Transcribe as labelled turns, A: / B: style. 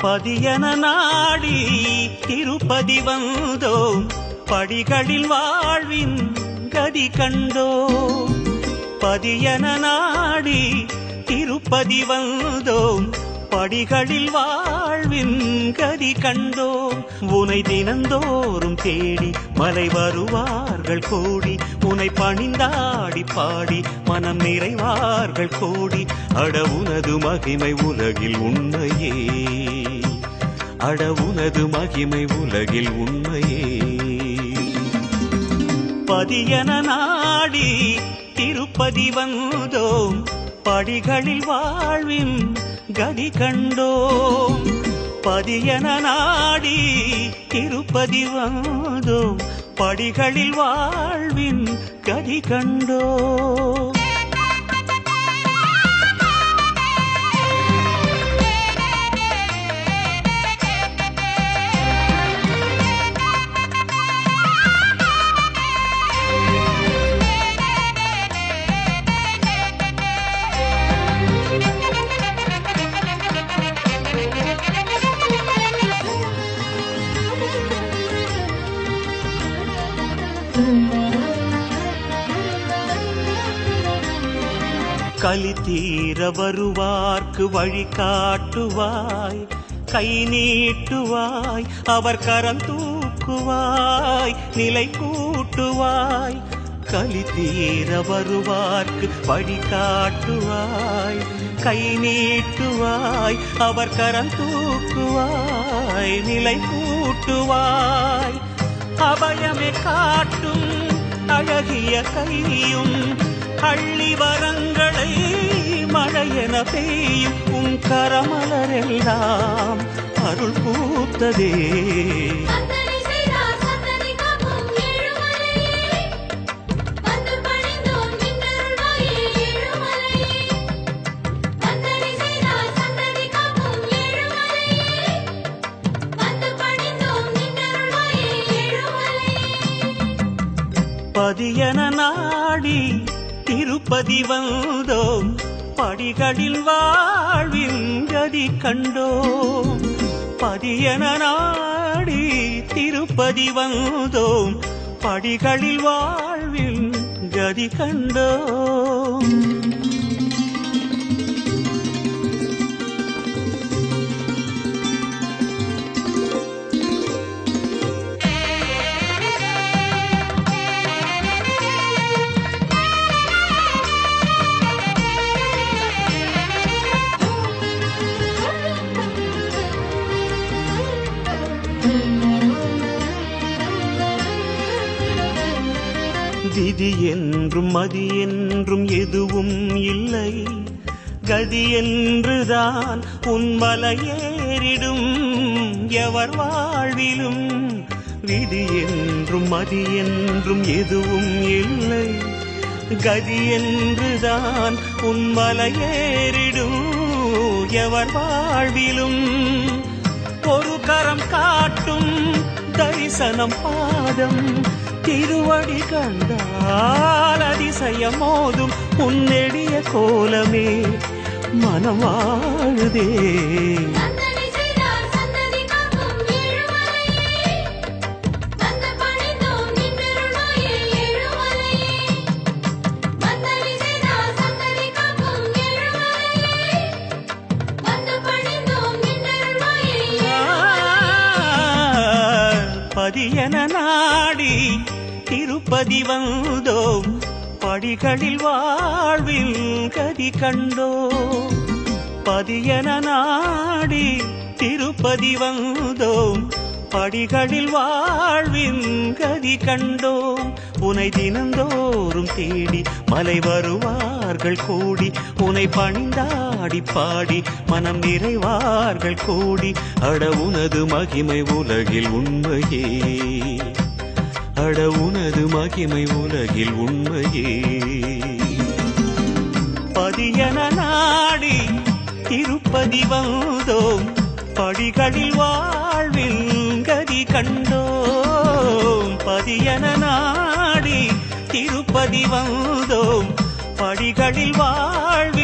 A: பதியன நாடி திருப்பதி வந்தோம், படிகளில் வாழ்வின் கதி கண்டோம். பதியன நாடி திருப்பதி வந்தோம், படிகளில் வாழ்வின் கதி கண்டோம். உனை தினந்தோறும் தேடி மலை வருவார்கள் கோடி, உனை பணிந்தாடி பாடி மனம் நிறைவார்கள் கோடி. அட உனது மகிமை உலகில் உண்மையே, அட உனது மகிமை உலகில் உண்மையே. பதியன நாடி திருப்பதி வந்தோம், படிகளில் வாழ்வின் கதி கண்டோம். பதியன நாடி திருப்பதி வந்தோம், படிகளில் வாழ்வின் கதி கண்டோம். கலி தீர வருவார்க்கு வழி காட்டுவாய், கை நீட்டுவாய், அவர் கரம் தூக்குவாய், நிலை கூட்டுவாய். கலி தீர வருவார்க்கு வழி காட்டுவாய், கை நீட்டுவாய், அவர் கரம் தூக்குவாய், நிலை கூட்டுவாய். அபயமே காட்டும் அழகிய கையும், அள்ளி வரங்களை மழையென பெய்யும் உன் கரமலரெல்லாம் அருள் பூத்ததே. பதியன நாடி திருப்பதி வந்தோம், படிகளில் வாழ்வின் கதி கண்டோம். பதியன நாடி திருப்பதி வந்தோம், படிகளில் வாழ்வின் கதி கண்டோம். விதி என்றும் மதி என்றும் எதுவும் இல்லை, கதி என்றுதான் உன்மலையேறிடும் எவர் வாழ்விலும். விதி என்றும் மதி என்றும் எதுவும் இல்லை, கதி என்றுதான் உன்மலையேறிடும் எவர் வாழ்விலும். ஒரு கரம் காட்டும் தரிசனம் பாதம், திருவடி கண்டால் அதிசயம் மோதும் உன்னெடிய கோலமே மனம் வாழுதே. பதியன நாடி திருப்பதி வந்தோம், படிகளில் வாழ்வில் கதி கண்டோம். பதியன நாடி திருப்பதி வந்தோம், படிகளில் வாழ்வின் கதி கண்டோம். உனை தினந்தோறும் தேடி மலை வருவார்கள் கோடி, உனை பணிந்தாடி பாடி மனம் நிறைவார்கள் கோடி. அட உனது மகிமை உலகில் உண்மையே, அட உனது மகிமை உலகில் உண்மையே. பதியன நாடி திருப்பதி வந்தோம், படிகளில் வாழ்வில் கதி கண்டோம். பதியன நாடி திருப்பதி வந்தோம், படிகளில் வாழ்வில்